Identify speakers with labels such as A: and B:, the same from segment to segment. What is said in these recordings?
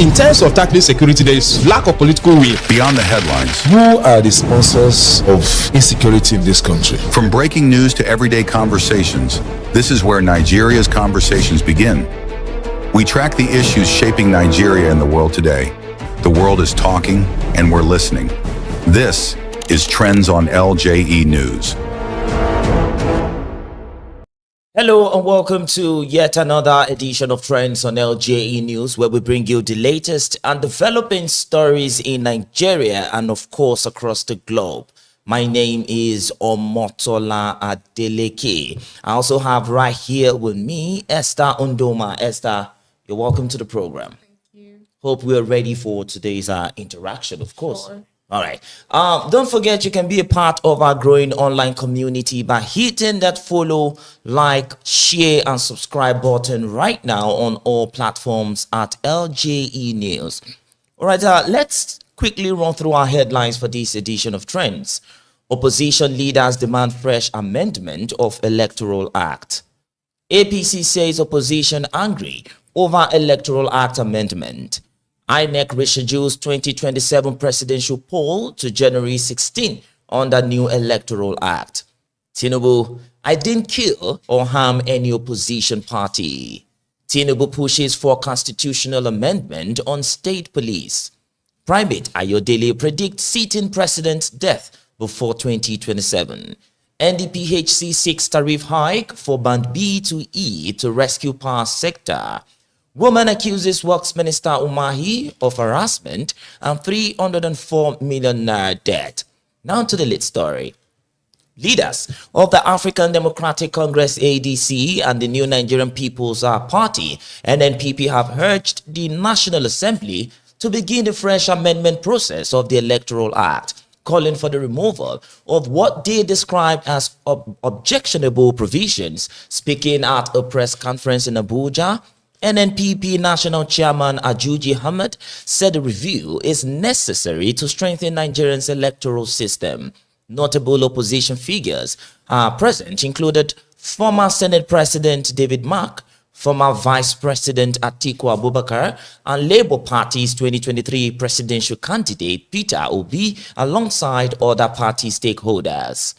A: In terms of tackling security, there is lack of political will.
B: Beyond the headlines.
C: Who are the sponsors of insecurity in this country?
B: From breaking news to everyday conversations, this is where Nigeria's conversations begin. We track the issues shaping Nigeria and the world today. The world is talking, and we're listening. This is Trends on LJE News.
D: Hello and welcome to yet another edition of Trends on LJE News, where we bring you the latest and developing stories in Nigeria and of course across the globe. My name is Omotola Adeleke. I also have right here with me Esther Undoma. Esther, you're welcome to the program.
E: Thank you.
D: Hope we're ready for today's interaction, of course.
E: Sure.
D: All right. Don't forget you can be a part of our growing online community by hitting that follow, like, share, and subscribe button right now on all platforms at LJE News. All right. Let's quickly run through our headlines for this edition of Trends. Opposition leaders demand fresh amendment of Electoral Act. APC says opposition angry over Electoral Act amendment. INEC reschedules 2027 presidential poll to January 16 under new Electoral Act. Tinubu, I didn't kill or harm any opposition party. Tinubu pushes for constitutional amendment on state police. Primate Ayodele predicts sitting president's death before 2027. NDPHC seeks tariff hike for Band B to E to rescue power sector. Woman accuses Works Minister Umahi of harassment and 304 million naira debt. Now to the lead story. Leaders of the African Democratic Congress ADC and the New Nigerian People's Party NNPP have urged the National Assembly to begin the fresh amendment process of the Electoral Act, calling for the removal of what they described as objectionable provisions. Speaking at a press conference in Abuja, NNPP National Chairman Ajuji Ahmed said the review is necessary to strengthen Nigeria's electoral system. Notable opposition figures present included former Senate President David Mark, former Vice President Atiku Abubakar, and Labour Party's 2023 presidential candidate Peter Obi, alongside other party stakeholders.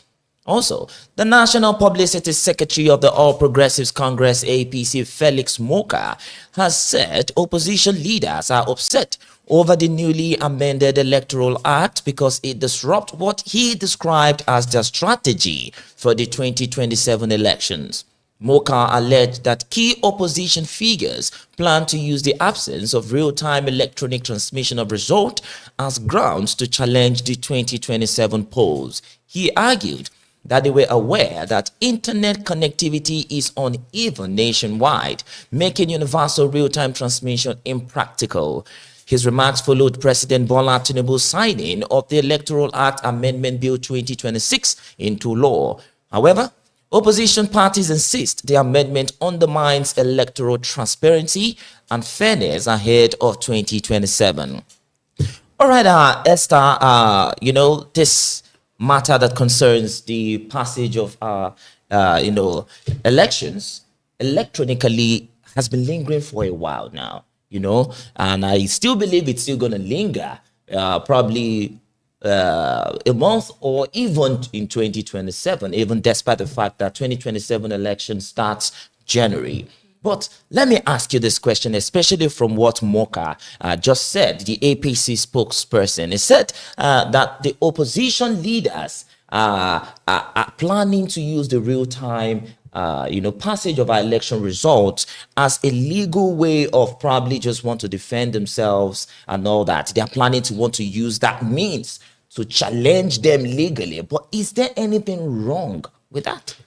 D: Also, the National Publicity Secretary of the All Progressives Congress APC, Felix Moka, has said opposition leaders are upset over the newly amended Electoral Act because it disrupts what he described as their strategy for the 2027 elections. Moka alleged that key opposition figures plan to use the absence of real-time electronic transmission of results as grounds to challenge the 2027 polls. He argued that they were aware that internet connectivity is uneven nationwide, making universal real-time transmission impractical. His remarks followed President Bola Tinubu's signing of the Electoral Act Amendment Bill 2026 into law. However, opposition parties insist the amendment undermines electoral transparency and fairness ahead of 2027. All right, Esther, this matter that concerns the passage of elections electronically has been lingering for a while now, and I still believe it's still going to linger probably a month or even in 2027, even despite the fact that 2027 election starts January. But let me ask you this question, especially from what Moka just said, the APC spokesperson. He said that the opposition leaders are planning to use the real-time passage of our election results as a legal way of probably just want to defend themselves and all that. They are planning to want to use that means to challenge them legally. But is there anything wrong with that?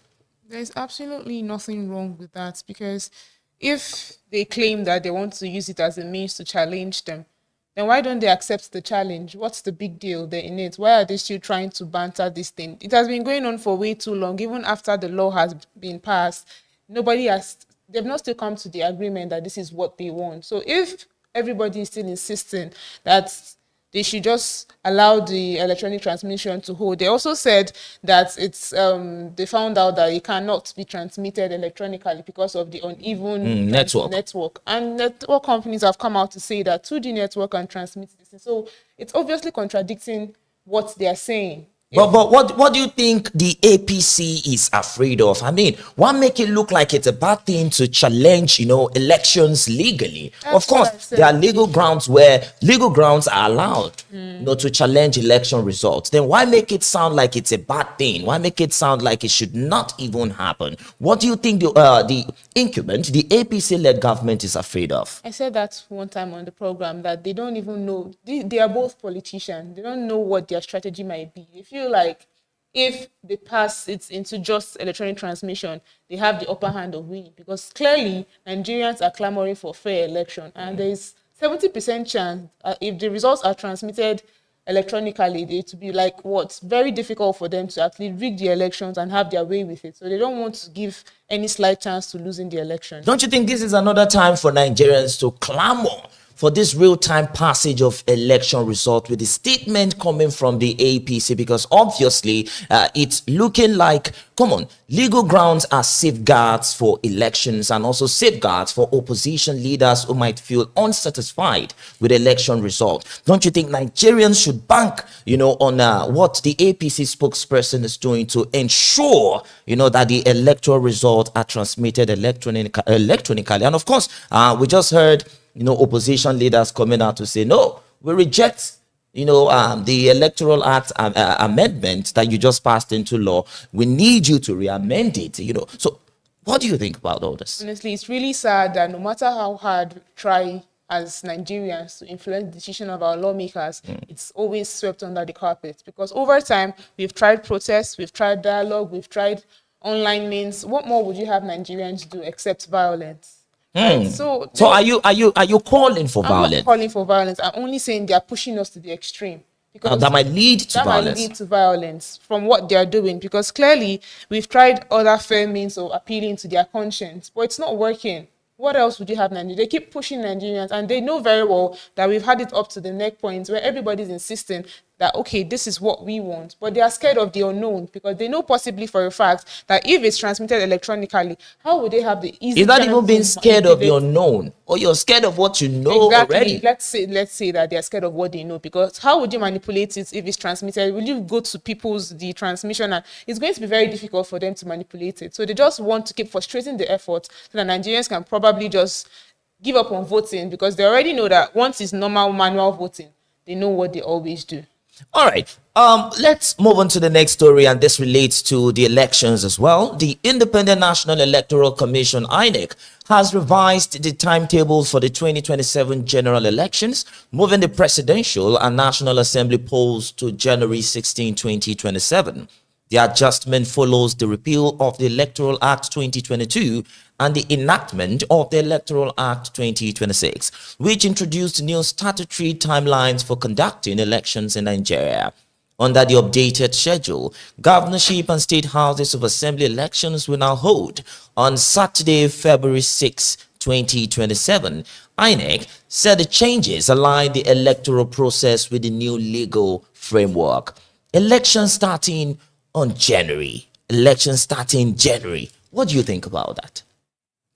E: There's absolutely nothing wrong with that, because if they claim that they want to use it as a means to challenge them, then why don't they accept the challenge? What's the big deal there in it? Why are they still trying to banter this thing? It has been going on for way too long. Even after the law has been passed, they've not still come to the agreement that this is what they want. So if everybody is still insisting that they should just allow the electronic transmission to hold. They also said that it's they found out that it cannot be transmitted electronically because of the uneven network. And network companies have come out to say that 2G network can transmit this. So it's obviously contradicting what they are saying.
D: But what do you think the APC is afraid of? I mean, why make it look like it's a bad thing to challenge, elections legally? Of course, there are legal grounds where legal grounds are allowed, to challenge election results. Then why make it sound like it's a bad thing? Why make it sound like it should not even happen? What do you think the incumbent, the APC-led government is afraid of?
E: I said that one time on the program that they don't even know. They are both politicians. They don't know what their strategy might be. They feel like if they pass it into just electronic transmission, they have the upper hand of winning, because clearly Nigerians are clamoring for fair election, and there is 70% chance if the results are transmitted electronically, it will be like very difficult for them to actually rig the elections and have their way with it. So they don't want to give any slight chance to losing the election.
D: Don't you think this is another time for Nigerians to clamor for this real-time passage of election result, with the statement coming from the APC? Because obviously it's looking like, come on, legal grounds are safeguards for elections and also safeguards for opposition leaders who might feel unsatisfied with election result. Don't you think Nigerians should bank, on what the APC spokesperson is doing to ensure, that the electoral results are transmitted electronically? And of course, we just heard opposition leaders coming out to say, no, we reject, the Electoral Act amendment that you just passed into law. We need you to re-amend it, So what do you think about all this?
E: Honestly, it's really sad that no matter how hard we try as Nigerians to influence the decision of our lawmakers, it's always swept under the carpet. Because over time, we've tried protests, we've tried dialogue, we've tried online means. What more would you have Nigerians do except violence? So
D: are you calling for violence?
E: I'm not calling for violence. I'm only saying they are pushing us to the extreme, because
D: that might lead to violence.
E: That might lead to violence from what they are doing, because clearly we've tried other fair means of appealing to their conscience, but it's not working. What else would you have Nigeria? They keep pushing Nigerians, and they know very well that we've had it up to the neck points where everybody's insisting that, okay, this is what we want. But they are scared of the unknown, because they know possibly for a fact that if it's transmitted electronically, how would they have the easy...
D: Is that even being scared of the unknown? Or you're scared of what you know already?
E: Let's say that they're scared of what they know, because how would you manipulate it if it's transmitted? Will you go to the transmission? And it's going to be very difficult for them to manipulate it. So they just want to keep frustrating the effort so that Nigerians can probably just give up on voting, because they already know that once it's normal manual voting, they know what they always do.
D: All right, let's move on to the next story, and this relates to the elections as well. The Independent National Electoral Commission, INEC, has revised the timetables for the 2027 general elections, moving the presidential and National Assembly polls to January 16, 2027. The adjustment follows the repeal of the Electoral Act 2022 and the enactment of the Electoral Act 2026, which introduced new statutory timelines for conducting elections in Nigeria. Under the updated schedule, governorship and state houses of assembly elections will now hold on Saturday, February 6, 2027. INEC said the changes align the electoral process with the new legal framework. Elections starting on January. Elections starting January. What do you think about that?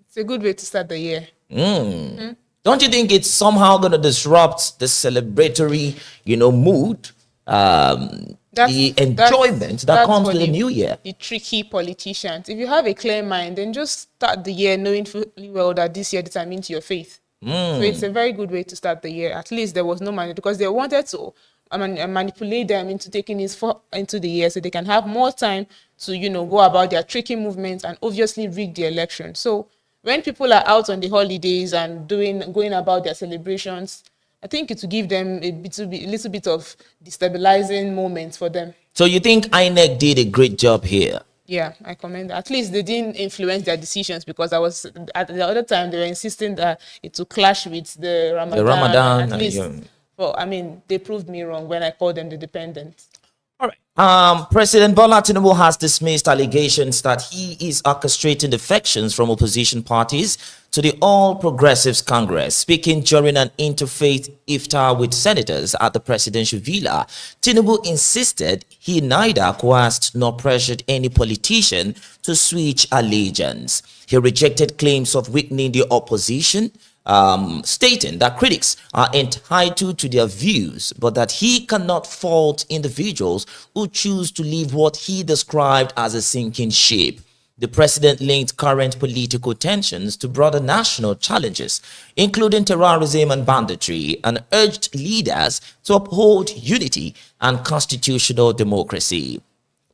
E: It's a good way to start the year.
D: Don't you think it's somehow going to disrupt the celebratory, mood, the enjoyment that comes with the new year?
E: The tricky politicians. If you have a clear mind, then just start the year knowing fully well that this year determines your faith. So it's a very good way to start the year. At least there was no money, because they wanted to manipulate them into taking this into the year so they can have more time to, go about their tricky movements and obviously rig the election. So when people are out on the holidays and going about their celebrations, I think it will give them a little bit of destabilizing moments for them.
D: So you think INEC did a great job here?
E: Yeah, I commend that. At least they didn't influence their decisions, because at the other time they were insisting that it will clash with the Ramadan.
D: The Ramadan.
E: At least, well, they proved me wrong when I called them the dependent.
D: All right. President Bola Tinubu has dismissed allegations that he is orchestrating defections from opposition parties to the All Progressives Congress. Speaking during an interfaith iftar with senators at the presidential villa, Tinubu insisted he neither coerced nor pressured any politician to switch allegiance. He rejected claims of weakening the opposition, stating that critics are entitled to their views, but that he cannot fault individuals who choose to leave what he described as a sinking ship. The president linked current political tensions to broader national challenges, including terrorism and banditry, and urged leaders to uphold unity and constitutional democracy.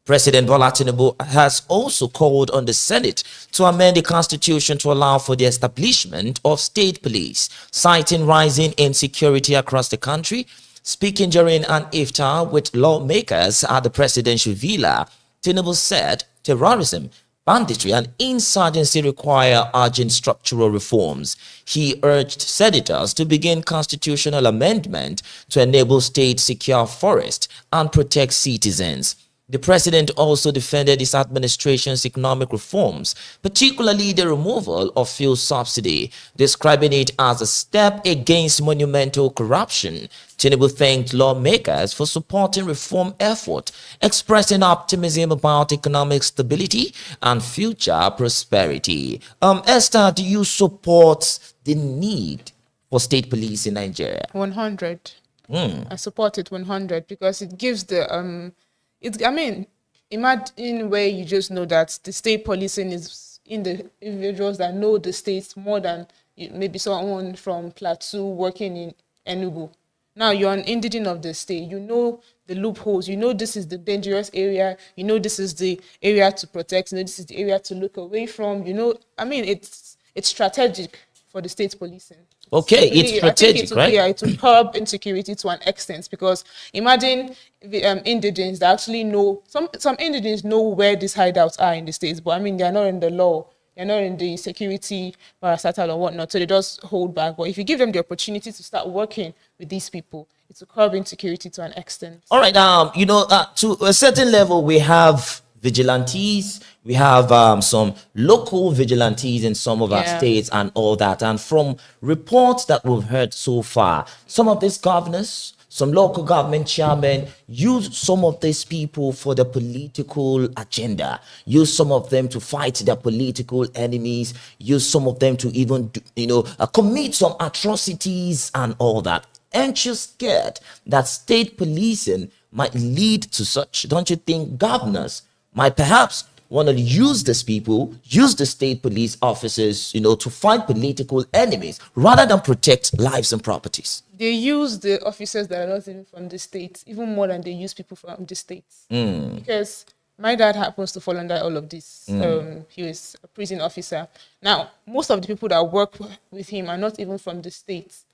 D: President Bola Tinubu has also called on the Senate to amend the constitution to allow for the establishment of state police, citing rising insecurity across the country. Speaking during an iftar with lawmakers at the presidential villa, Tinubu said terrorism, banditry, and insurgency require urgent structural reforms. He urged senators to begin constitutional amendment to enable states secure forests and protect citizens. The president also defended his administration's economic reforms, particularly the removal of fuel subsidy, describing it as a step against monumental corruption. Tinubu thanked lawmakers for supporting reform efforts, expressing optimism about economic stability and future prosperity. Esther, do you support the need for state police in Nigeria?
E: 100. I support it 100 because it gives the imagine where you just know that the state policing is in the individuals that know the states more than maybe someone from Plateau working in Enugu. Now you're an indigene of the state. You know the loopholes. You know this is the dangerous area. You know this is the area to protect. You know this is the area to look away from. You know, it's strategic for the state policing.
D: Okay, it's strategic, right?
E: Yeah, it will curb insecurity to an extent because imagine the indigents that actually know, some indigents know where these hideouts are in the states, but they are not in the law, they're not in the security parastatal or whatnot, so they just hold back. But if you give them the opportunity to start working with these people, it will curb insecurity to an extent.
D: All right, to a certain level, we have vigilantes, we have some local vigilantes in some of our states and all that. And from reports that we've heard so far, some of these governors, some local government chairmen use some of these people for the political agenda, use some of them to fight their political enemies, use some of them to even, commit some atrocities and all that. Aren't you scared that state policing might lead to such? Don't you think governors might perhaps want to use these people, use the state police officers, to fight political enemies rather than protect lives and properties?
E: They use the officers that are not even from the states, even more than they use people from the states. Because my dad happens to fall under all of this. He was a prison officer. Now, most of the people that work with him are not even from the states,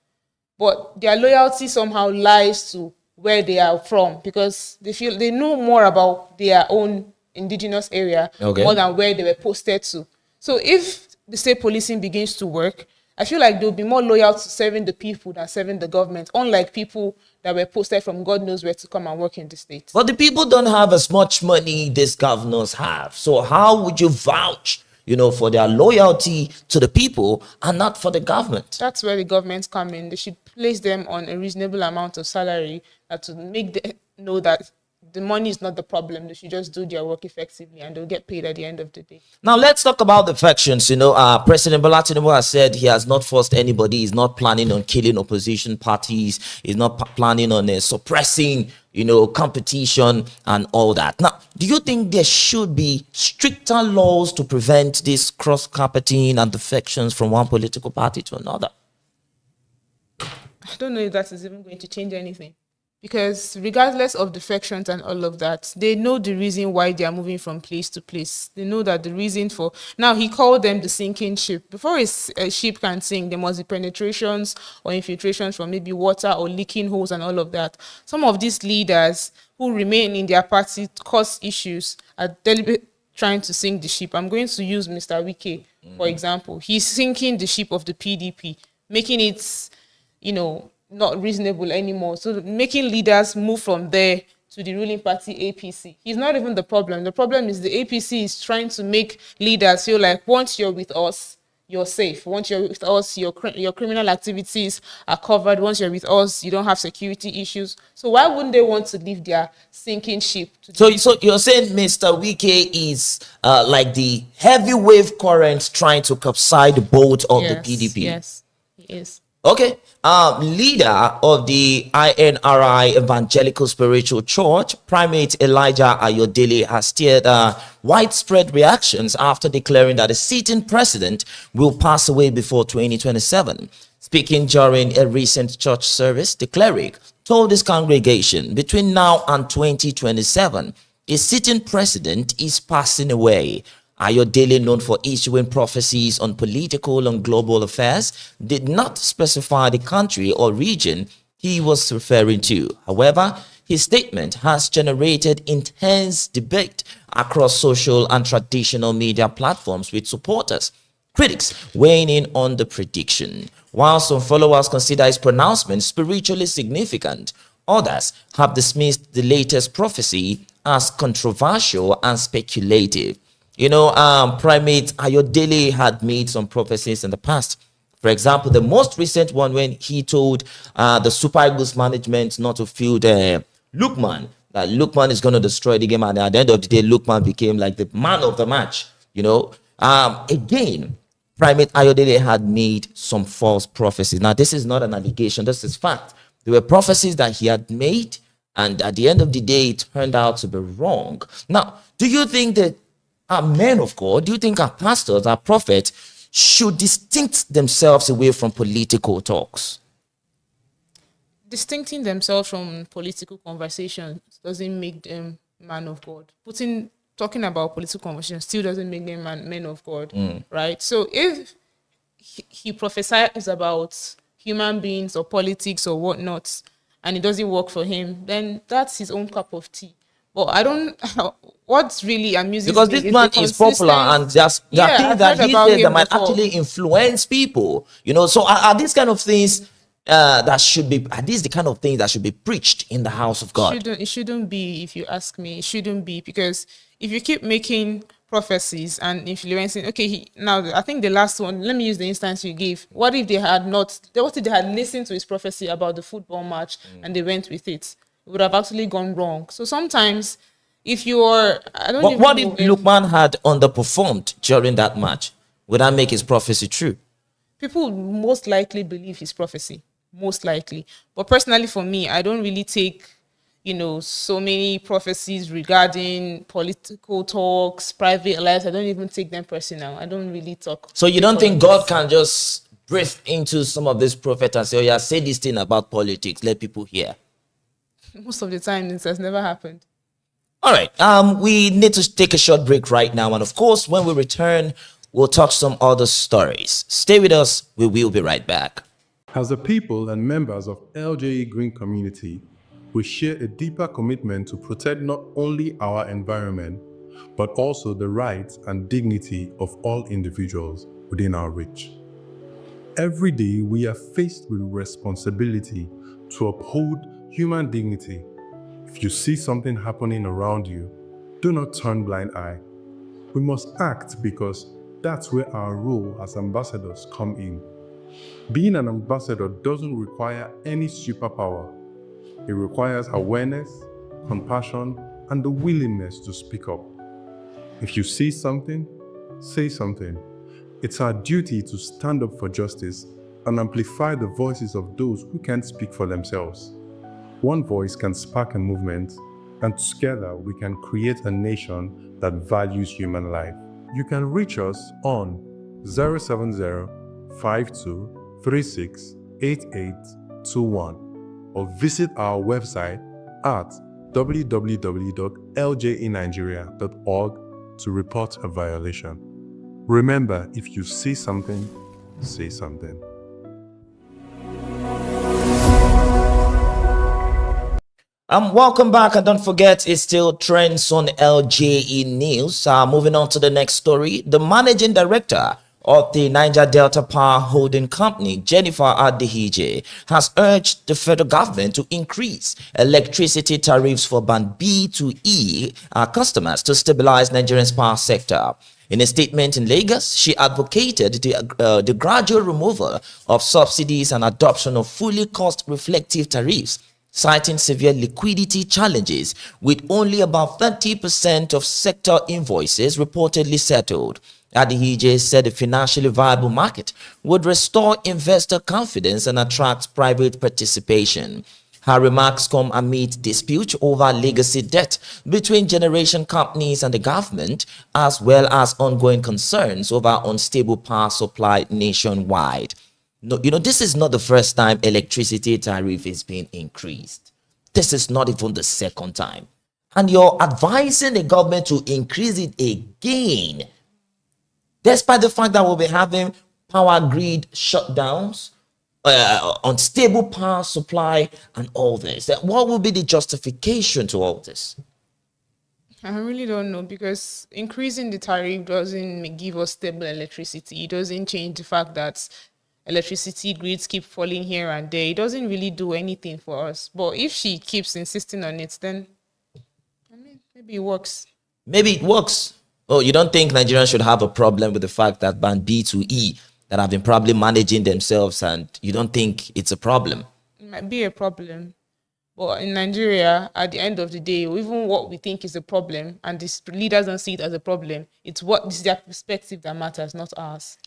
E: but their loyalty somehow lies to where they are from because they feel they know more about their own indigenous area more than where they were posted to. So if the state policing begins to work, I feel like they'll be more loyal to serving the people than serving the government, unlike people that were posted from God knows where to come and work in the state.
D: But the people don't have as much money these governors have. So how would you vouch, for their loyalty to the people and not for the government?
E: That's where the governments come in. They should place them on a reasonable amount of salary to make them know that the money is not the problem. They should just do their work effectively and they'll get paid at the end of the day.
D: Now, let's talk about the factions. President Bola Tinubu has said he has not forced anybody. He's not planning on killing opposition parties. He's not planning on suppressing, competition and all that. Now, do you think there should be stricter laws to prevent this cross-carpeting and defections from one political party to another?
E: I don't know if that is even going to change anything. Because regardless of defections and all of that, they know the reason why they are moving from place to place. They know that the reason for... Now, he called them the sinking ship. Before a ship can sink, there must be penetrations or infiltrations from maybe water or leaking holes and all of that. Some of these leaders who remain in their party cause issues are deliberately trying to sink the ship. I'm going to use Mr. Wike, for example. He's sinking the ship of the PDP, making it, not reasonable anymore. So making leaders move from there to the ruling party APC. He's not even the problem. The problem is the APC is trying to make leaders feel like once you're with us, you're safe. Once you're with us, your criminal activities are covered. Once you're with us, you don't have security issues. So why wouldn't they want to leave their sinking ship?
D: So you're saying Mr. Wike is like the heavy wave current trying to capsize the boat of the PDP?
E: Yes, he is.
D: Okay. Leader of the INRI Evangelical Spiritual Church, Primate Elijah Ayodele, has stirred widespread reactions after declaring that the sitting president will pass away before 2027. Speaking during a recent church service, the cleric told his congregation between now and 2027, a sitting president is passing away. Ayodele, known for issuing prophecies on political and global affairs, did not specify the country or region he was referring to. However, his statement has generated intense debate across social and traditional media platforms, with supporters, critics weighing in on the prediction. While some followers consider his pronouncement spiritually significant, others have dismissed the latest prophecy as controversial and speculative. You know, Primate Ayodele had made some prophecies in the past. For example, the most recent one when he told the Super Eagles management not to field Lookman, that Lookman is going to destroy the game, and at the end of the day, Lookman became like the man of the match. You know, again, Primate Ayodele had made some false prophecies. Now, this is not an allegation, this is fact. There were prophecies that he had made, and at the end of the day, it turned out to be wrong. Now, do you think that our men of God, do you think our pastors, our prophets, should distinct themselves away from political talks?
E: Distincting themselves from political conversations doesn't make them man of God. Talking about political conversations still doesn't make them men of God, right? So if he prophesies about human beings or politics or whatnot, and it doesn't work for him, then that's his own cup of tea. But I don't. What's really amusing
D: because
E: me
D: this man is popular, and there are things that he says that might actually influence people. You know, so are these kind of things that should be? Are these the kind of things that should be preached in the house of God?
E: It shouldn't be. If you ask me, it shouldn't be, because if you keep making prophecies and influencing, okay, now I think the last one. Let me use the instance you gave. What if they had not? What if they had listened to his prophecy about the football match and they went with it? It would have actually gone wrong. So sometimes, if you're,
D: what if Lookman had underperformed during that match? Would that make his prophecy true?
E: People most likely believe his prophecy, most likely. But personally, for me, I don't really take, so many prophecies regarding political talks, private lives. I don't even take them personal. I don't really talk.
D: So you don't think God can just breathe into some of these prophets and say, "Oh yeah, say this thing about politics, let people hear"?
E: Most of the time, this has never happened.
D: All right. We need to take a short break right now. And of course, when we return, we'll talk some other stories. Stay with us. We will be right back.
F: As a people and members of LJE Green Community, we share a deeper commitment to protect not only our environment, but also the rights and dignity of all individuals within our reach. Every day, we are faced with responsibility to uphold human dignity. If you see something happening around you, do not turn blind eye. We must act, because that's where our role as ambassadors come in. Being an ambassador doesn't require any superpower. It requires awareness, compassion, and the willingness to speak up. If you see something, say something. It's our duty to stand up for justice and amplify the voices of those who can't speak for themselves. One voice can spark a movement, and together we can create a nation that values human life. You can reach us on 070-5236-8821 or visit our website at www.ljenigeria.org to report a violation. Remember, if you see something, say something.
D: Welcome back, and don't forget, it's still trends on LJE News. Moving on to the next story. The managing director of the Niger Delta Power Holding Company, Jennifer Adehije, has urged the federal government to increase electricity tariffs for Band B to E customers to stabilize Nigeria's power sector. In a statement in Lagos, she advocated the gradual removal of subsidies and adoption of fully cost-reflective tariffs, citing severe liquidity challenges with only about 30% of sector invoices reportedly settled. Adehije said a financially viable market would restore investor confidence and attract private participation. Her remarks come amid dispute over legacy debt between generation companies and the government, as well as ongoing concerns over unstable power supply nationwide. No, this is not the first time electricity tariff is being increased. This is not even the second time. And you're advising the government to increase it again, despite the fact that we'll be having power grid shutdowns, unstable power supply, and all this. What will be the justification to all this?
E: I really don't know, because increasing the tariff doesn't give us stable electricity. It doesn't change the fact that electricity grids keep falling here and there. It doesn't really do anything for us. But if she keeps insisting on it, then maybe it works.
D: Maybe it works. Oh, you don't think Nigerians should have a problem with the fact that Band B to E that have been probably managing themselves, and you don't think it's a problem?
E: It might be a problem. But in Nigeria, at the end of the day, even what we think is a problem, and the leaders don't see it as a problem, it's their perspective that matters, not ours.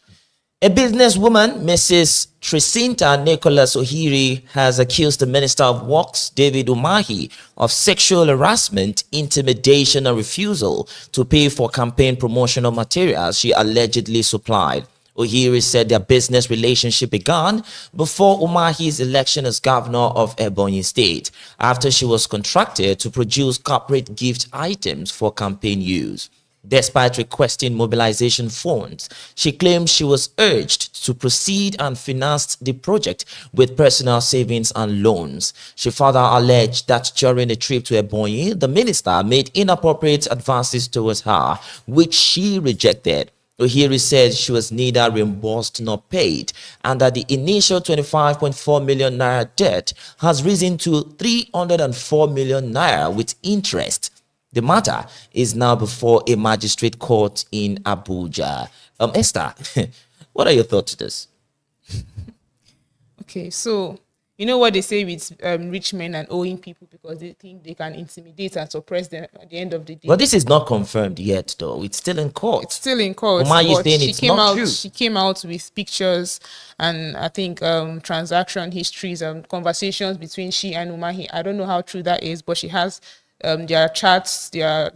D: A businesswoman, Mrs. Tricinta Nicholas Ohiri, has accused the Minister of Works, David Umahi, of sexual harassment, intimidation, and refusal to pay for campaign promotional materials she allegedly supplied. Ohiri said their business relationship began before Umahi's election as governor of Ebonyi State, after she was contracted to produce corporate gift items for campaign use. Despite requesting mobilization funds, she claimed she was urged to proceed and financed the project with personal savings and loans. She further alleged that during a trip to Ebonyi, the minister made inappropriate advances towards her, which she rejected. Ohiri said she was neither reimbursed nor paid, and that the initial 25.4 million naira debt has risen to 304 million naira with interest. The matter is now before a magistrate court in Abuja. Esther, what are your thoughts to this?
E: Okay, so you know what they say with rich men and owing people, because they think they can intimidate and suppress them at the end of the day.
D: Well, this is not confirmed yet, though. It's still in court.
E: It's still in court. She came out with pictures and I think transaction histories and conversations between she and Umahi. I don't know how true that is, but she has their chats, their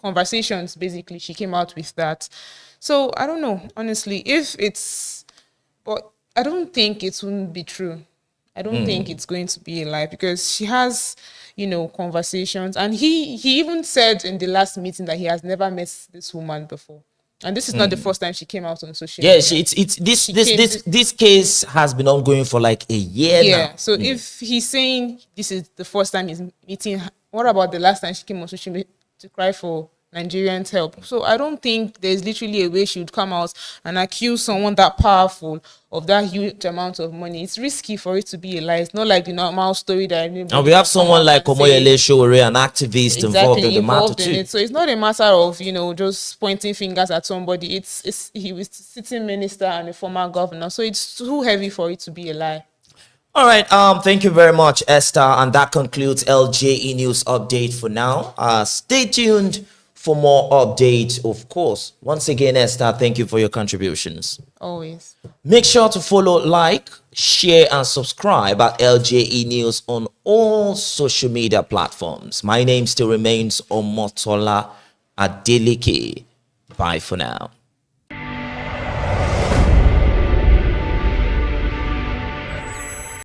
E: conversations. Basically, she came out with that. So I don't know, honestly, but I don't think it wouldn't be true. I don't think it's going to be a lie, because she has, conversations. And he even said in the last meeting that he has never met this woman before. And this is not the first time she came out on social media.
D: This case has been ongoing for like a year now.
E: Yeah. So if he's saying this is the first time he's meeting, what about the last time she came on social media to cry for Nigerians' help? So I don't think there's literally a way she would come out and accuse someone that powerful of that huge amount of money. It's risky for it to be a lie. It's not like the normal story that
D: and we have someone like Omoyele Sowore, an activist, involved in the matter too.
E: So it's not a matter of just pointing fingers at somebody. He was sitting minister and a former governor, so it's too heavy for it to be a lie.
D: All right. Thank you very much, Esther, and that concludes LJE News Update for now. Stay tuned for more updates, of course. Once again, Esther, thank you for your contributions.
E: Always. Make
D: sure to follow, like, share, and subscribe at LJE News on all social media platforms. My name still remains Omotola Adeleke. Bye for now.